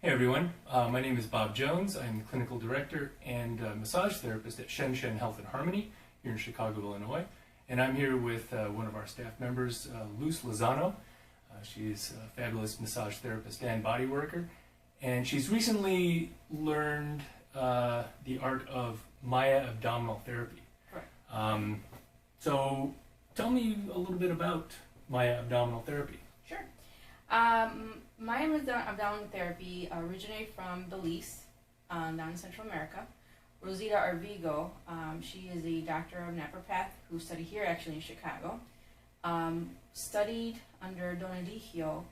Hey everyone, my name is Bob Jones. I'm the clinical director and massage therapist at Shen Health and Harmony here in Chicago, Illinois. And I'm here with one of our staff members, Luz Lozano. She's a fabulous massage therapist and body worker. And she's recently learned the art of Maya Abdominal Therapy. Correct. So tell me a little bit about Maya Abdominal Therapy. Sure. Maya Abdominal Therapy originated from Belize, down in Central America. Rosita Arvigo, she is a doctor of naturopath who studied here actually in Chicago. Studied under Don Eligio.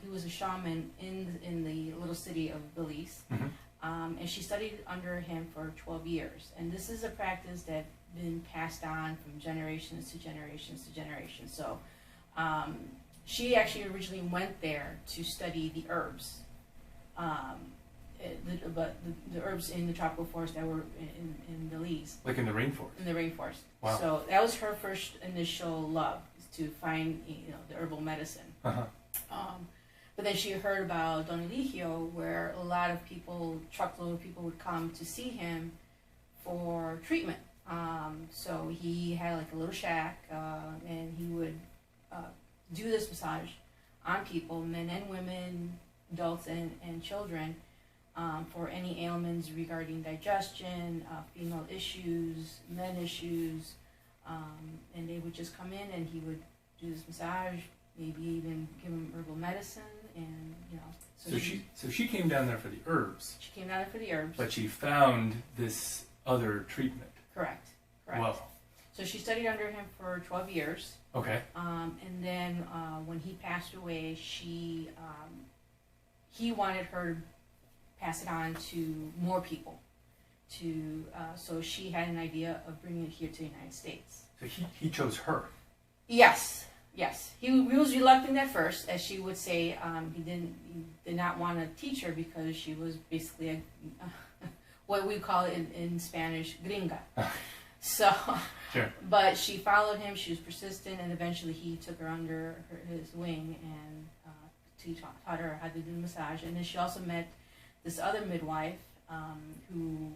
He was a shaman in the little city of Belize. Mm-hmm. And she studied under him for 12 years. And this is a practice that's been passed on from generations to generations to generations. So she actually originally went there to study the herbs, but the herbs in the tropical forest that were in Belize. Like in the rainforest? In the rainforest. Wow. So that was her first initial love, is to find the herbal medicine. Uh-huh. But then she heard about Don Eligio, where a lot of people, truckload of people would come to see him for treatment. So he had like a little shack, and he would do this massage on people, men and women, adults and children, for any ailments regarding digestion, female issues, men issues, and they would just come in and he would do this massage, maybe even give them herbal medicine, and So she came down there for the herbs. She came down there for the herbs. But she found this other treatment. Correct. Correct. Wow. So she studied under him for 12 years. Okay. And then when he passed away, he wanted her to pass it on to more people. So she had an idea of bringing it here to the United States. So he chose her. Yes. He was reluctant at first, as she would say. He did not want to teach her because she was basically what we call it in Spanish, gringa. So, Sure. But she followed him. She was persistent, and eventually he took her under his wing and taught her how to do massage. And then she also met this other midwife who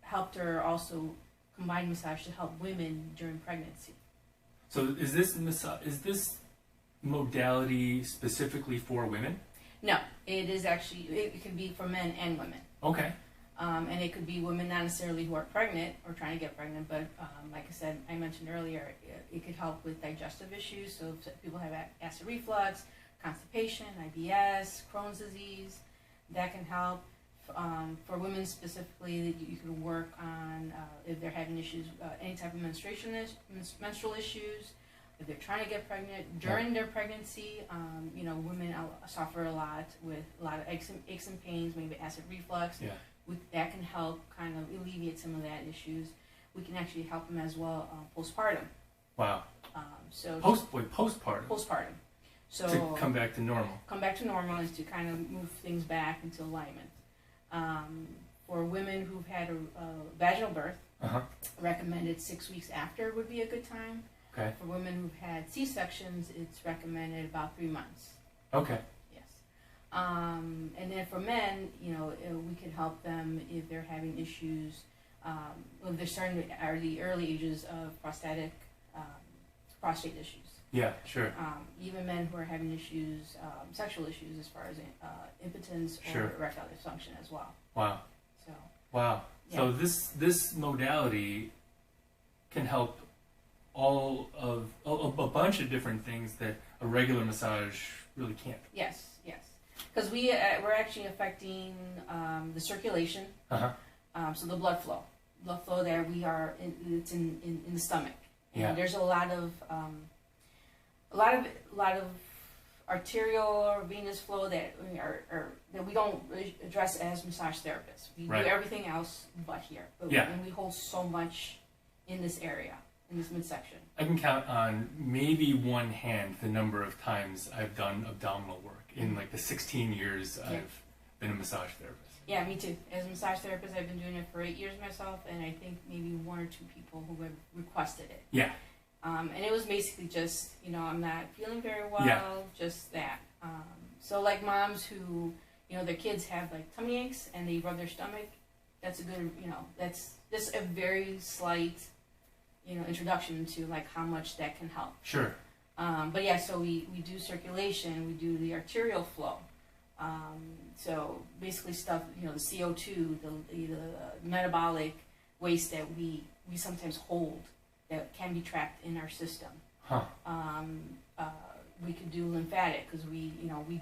helped her also combine massage to help women during pregnancy. So is this modality specifically for women? No, it is actually, it can be for men and women. Okay. And it could be women not necessarily who are pregnant or trying to get pregnant, but like I said, I mentioned earlier, it could help with digestive issues. So if people have acid reflux, constipation, IBS, Crohn's disease, that can help. For women specifically, you can work on if they're having issues, any type of menstrual issues, if they're trying to get pregnant during their pregnancy. Women suffer a lot with a lot of aches and pains, maybe acid reflux. Yeah. That can help kind of alleviate some of that issues. We can actually help them as well postpartum. Wow. Postpartum. Postpartum. So to come back to normal. Come back to normal is to kind of move things back into alignment. For women who've had a vaginal birth, recommended 6 weeks after would be a good time. Okay. For women who've had C-sections, it's recommended about 3 months. Okay. Yes. And then for men, we can help them if they're having issues, if they're starting to, are the early ages of prostate issues. Yeah, sure. Even men who are having issues, sexual issues as far as impotence or Sure. erectile dysfunction as well. Wow. So. Wow. Yeah. So this modality can help all of a bunch of different things that a regular massage really can't. Yes. Because we're actually affecting the circulation. So the blood flow there it's in the stomach. And Yeah. there's a lot of arterial or venous flow that we don't really address as massage therapists. We Right. do everything else but here. And we hold so much in this area, in this midsection. I can count on maybe one hand the number of times I've done abdominal work in like the 16 years I've been a massage therapist. Yeah, me too. As a massage therapist, I've been doing it for 8 years myself, and I think maybe 1 or 2 people who have requested it. Yeah. And it was basically just, I'm not feeling very well, just that. So like moms who, their kids have like tummy aches and they rub their stomach, that's a good, that's just a very slight, introduction to like how much that can help. Sure. But yeah, so we do circulation, we do the arterial flow. So basically stuff, the CO2, the metabolic waste that we sometimes hold that can be trapped in our system. Huh. We could do lymphatic because we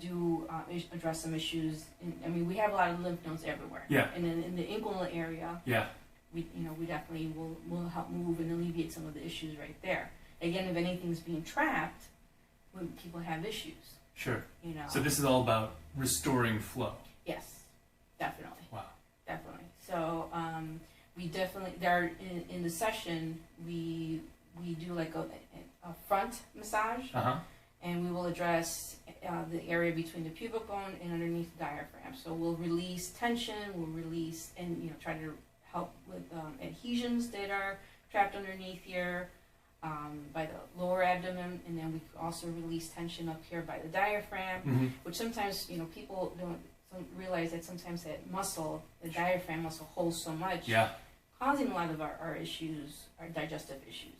do address some issues. We have a lot of lymph nodes everywhere. Yeah. And then in the inguinal area, yeah, we definitely will help move and alleviate some of the issues right there. Again, if anything's being trapped, when people have issues. Sure. So this is all about restoring flow. Yes, definitely. Wow. Definitely. So we definitely in the session we do like a front massage. Uh-huh. And we will address the area between the pubic bone and underneath the diaphragm. So we'll release tension, we'll release and try to help with adhesions that are trapped underneath here by the lower abdomen, and then we also release tension up here by the diaphragm, which sometimes people don't realize that sometimes that muscle, the diaphragm muscle, holds so much, causing a lot of our issues, our digestive issues.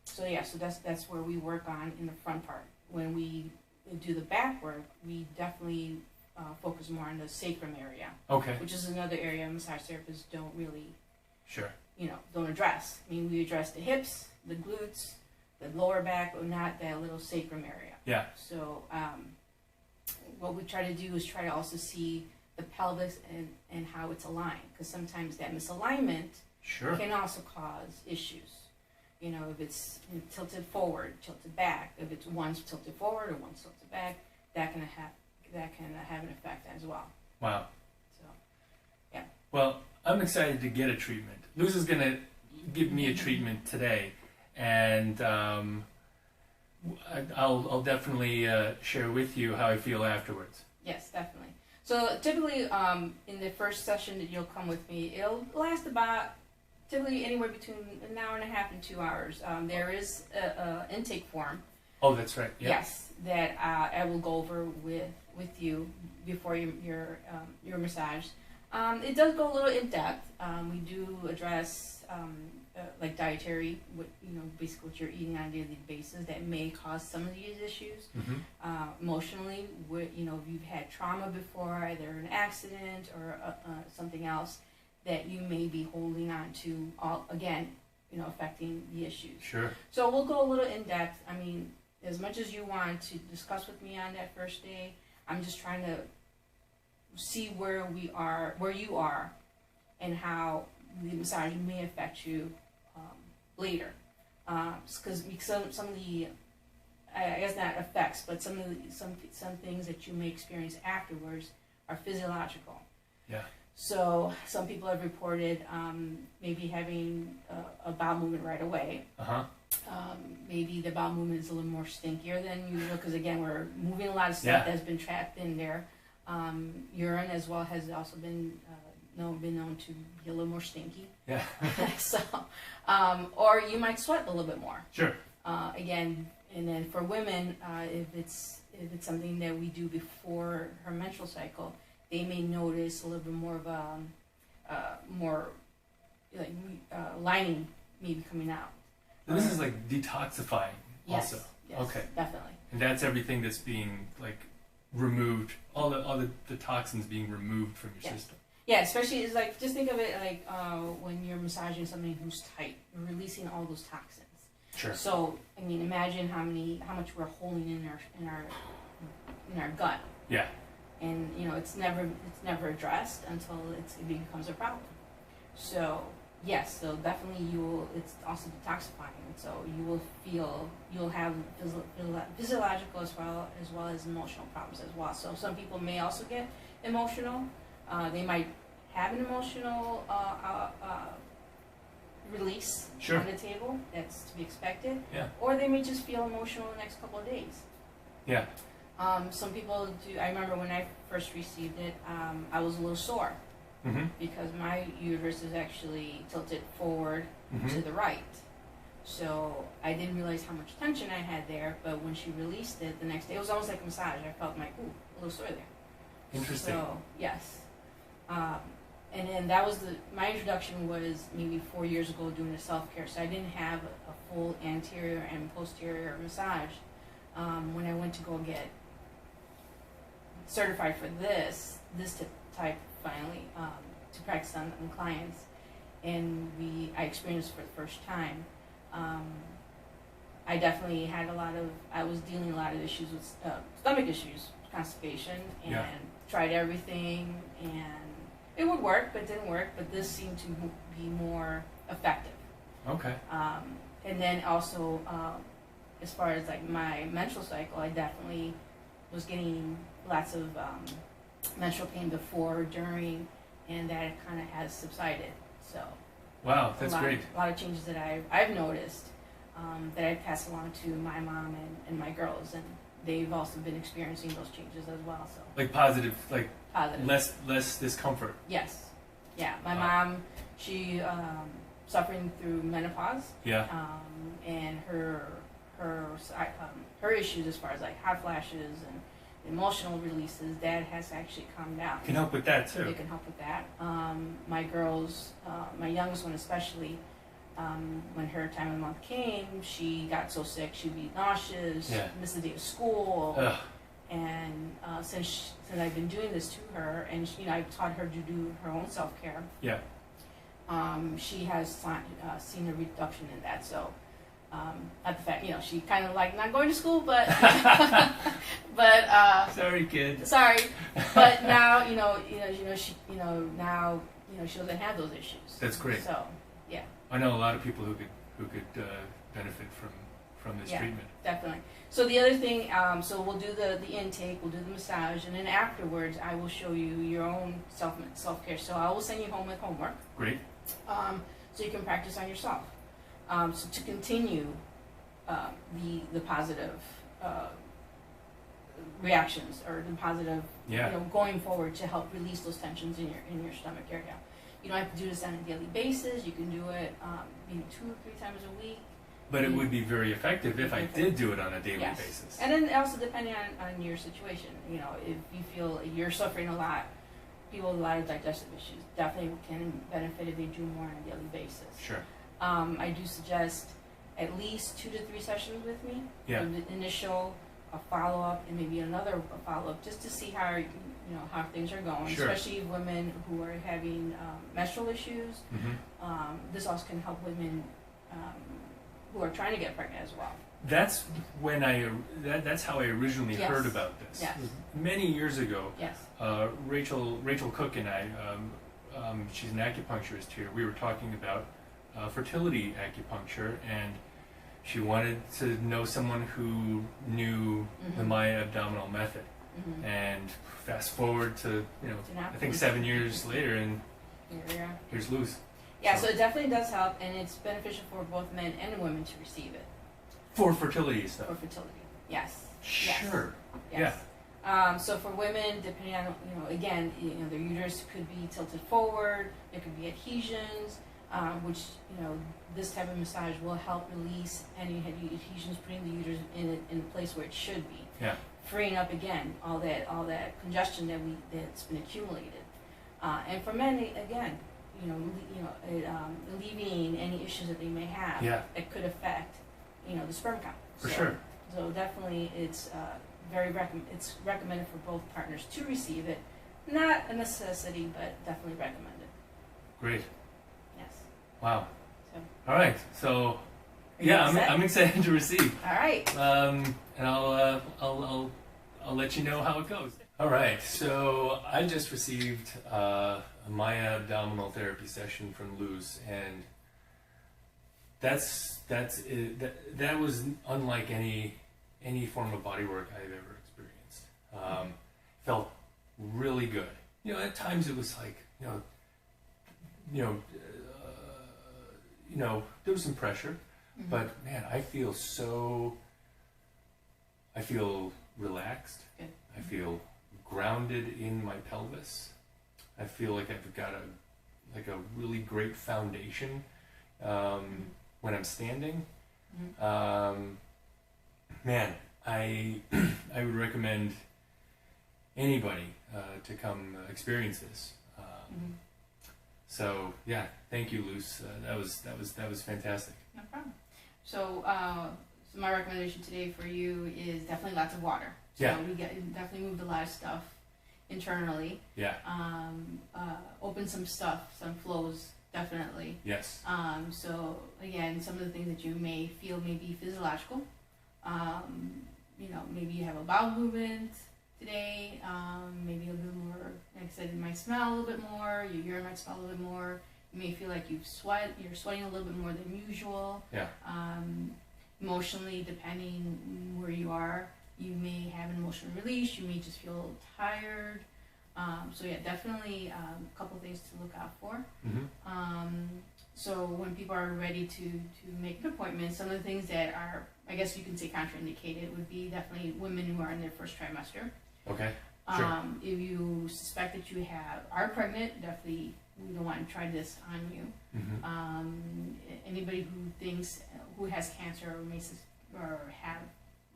So that's where we work on in the front part. When we do the back work, we definitely focus more on the sacrum area. Okay. Which is another area massage therapists don't really, sure, don't address. We address the hips, the glutes, the lower back, but not that little sacrum area. Yeah. So what we try to do is try to also see the pelvis and how it's aligned, because sometimes that misalignment can also cause issues. If it's tilted forward, tilted back, if it's one's tilted forward or one's tilted back, that can have an effect as well. Wow. So, yeah. Well, I'm excited to get a treatment. Luz is going to give me a treatment today, and I'll definitely share with you how I feel afterwards. Yes, definitely. So typically, in the first session that you'll come with me, it'll last about typically anywhere between an hour and a half and 2 hours. There is a intake form. Oh, that's right. Yeah. Yes, that I will go over with you before your massage. It does go a little in depth. We do address like dietary, basically what you're eating on a daily basis that may cause some of these issues. Emotionally, if you've had trauma before, either an accident or something else that you may be holding on to, affecting the issues. Sure. So we'll go a little in depth. As much as you want to discuss with me on that first day, I'm just trying to see where you are, and how the massage may affect you later. Because some of the, I guess not effects, but some things that you may experience afterwards are physiological. Yeah. So some people have reported maybe having a bowel movement right away. Maybe the bowel movement is a little more stinkier than usual, because again, we're moving a lot of stuff that's been trapped in there. Urine as well has also been known to be a little more stinky. Yeah. So, or you might sweat a little bit more. Sure. Again, and then for women, if it's something that we do before her menstrual cycle, they may notice a little bit more of lining maybe coming out. So this is like detoxifying also. Yes, okay. Definitely. And that's everything that's being like removed, all the toxins being removed from your system. Yeah, especially it's like, just think of it like when you're massaging somebody who's tight, you're releasing all those toxins. Sure. So imagine how much we're holding in our gut. Yeah. And it's never addressed until it becomes a problem. So yes, so definitely it's also detoxifying. So you'll have physiological as well as emotional problems as well. So some people may also get emotional. They might have an emotional release on the table. That's to be expected. Yeah. Or they may just feel emotional the next couple of days. Yeah. Some people do. I remember when I first received it, I was a little sore because my uterus is actually tilted forward to the right. So I didn't realize how much tension I had there. But when she released it the next day, it was almost like a massage. I felt like, ooh, a little sore there. Interesting. So yes, and then that was my introduction was maybe 4 years ago doing the self-care. So I didn't have a full anterior and posterior massage. When I went to go get certified for this type finally to practice on clients, and I experienced it for the first time. I definitely had I was dealing a lot of issues with stomach issues, constipation, and tried everything, and it would work, but it didn't work. But this seemed to be more effective. Okay. And then also, as far as like my menstrual cycle, I definitely was getting lots of menstrual pain before, during, and that kind of has subsided. So. Wow, that's great. A lot of changes that I've noticed that I pass along to my mom and my girls, and they've also been experiencing those changes as well. So. Like positive, positive. Less discomfort. Yes. Yeah. My mom, she suffering through menopause. Yeah. And her issues as far as like hot flashes and emotional releases, that has actually calmed down. Can help with that too. It can help with that. My girls, my youngest one especially, when her time of the month came, she got so sick she'd be nauseous, miss the day of school. Ugh. And since I've been doing this to her, and I've taught her to do her own self-care. Yeah. She has seen a reduction in that. So. At the fact, she kind of like not going to school, but sorry, kid. Sorry, but now she she doesn't have those issues. That's great. So yeah, I know a lot of people who could benefit from this treatment. Definitely. So the other thing, so we'll do the intake, we'll do the massage, and then afterwards I will show you your own self-care. So I will send you home with homework. Great. So you can practice on yourself. So to continue the positive reactions, or the positive, going forward, to help release those tensions in your stomach area. You don't have to do this on a daily basis. You can do it maybe 2 or 3 times a week. But it would be very effective if I did do it on a daily basis. And then also depending on your situation, if you feel you're suffering a lot, people with a lot of digestive issues definitely can benefit if they do more on a daily basis. Sure. I do suggest at least 2 to 3 sessions with me. Yeah. The initial, a follow-up, and maybe another follow-up, just to see how how things are going. Sure. Especially women who are having menstrual issues. Mm-hmm. This also can help women who are trying to get pregnant as well. That's when that's how I originally heard about this. Yes. Many years ago. Yes. Rachel Cook and I, she's an acupuncturist here. We were talking about fertility acupuncture, and she wanted to know someone who knew the Maya Abdominal method. Mm-hmm. And fast forward to I think 7 years later, and here's Luz. Yeah, so it definitely does help, and it's beneficial for both men and women to receive it. For fertility stuff. For fertility, yes. Sure. Yes. Yeah. So for women, depending on again, their uterus could be tilted forward. There could be adhesions. Which this type of massage will help release any adhesions, putting the uterus in a place where it should be. Yeah. Freeing up again all that congestion that's been accumulated. And for men, again, alleviating any issues that they may have that could affect the sperm count. For sure. So definitely, it's it's recommended for both partners to receive it. Not a necessity, but definitely recommended. Great. Yes. Wow. So. All right. So, I'm excited to receive. All right. And I'll let you know how it goes. All right. So I just received a Maya Abdominal Therapy session from Luz, and that was unlike any form of body work I've ever experienced. Felt really good. At times it was like there was some pressure, but man, I feel relaxed. Good. I feel grounded in my pelvis. I feel like I've got a really great foundation when I'm standing. Man, I would recommend anybody to come experience this. So yeah, thank you, Luz. That was fantastic. No problem. So, so my recommendation today for you is definitely lots of water. So Yeah. we definitely moved a lot of stuff internally. Yeah. Open some stuff, some flows, definitely. Yes. So again, some of the things that you may feel may be physiological. You know, maybe you have a bowel movement today. Maybe a little more, like I said, it might smell a little bit more. Your urine might smell a little bit more. You may feel like you're sweating a little bit more than usual. Yeah. Emotionally, depending where you are, you may have an emotional release. You may just feel tired. So yeah, definitely a couple things to look out for. So when people are ready to make an appointment, some of the things that are, I guess you can say, contraindicated would be definitely women who are in their first trimester. Okay. Sure. If you suspect that you are pregnant, definitely we don't want to try this on you. Anybody who has cancer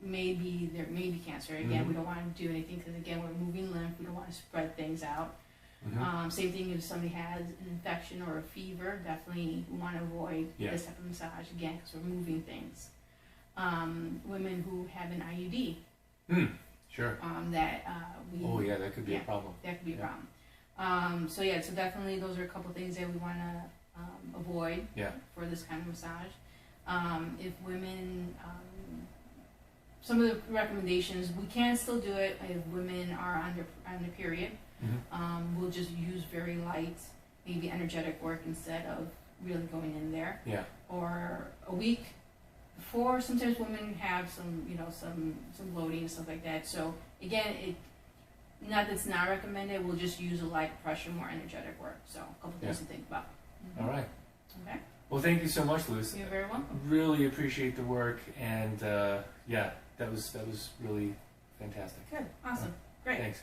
there may be cancer. Again, we don't want to do anything because again we're moving lymph. We don't want to spread things out. Same thing if somebody has an infection or a fever. Definitely we want to avoid this type of massage again because we're moving things. Women who have an IUD. Sure. Oh yeah, that could be a problem. That could be a problem. So definitely those are a couple things that we want to avoid for this kind of massage. If women, some of the recommendations, we can still do it if women are on the period. We'll just use very light, maybe energetic work instead of really going in there. Yeah. Or a week before, sometimes women have some bloating and stuff like that. So again, not that it's not recommended. We'll just use a light pressure, more energetic work. So a couple things to think about. All right. Okay. Well, thank you so much, Luz. You're very welcome. Really appreciate the work, and that was really fantastic. Good. Awesome. Great. Thanks.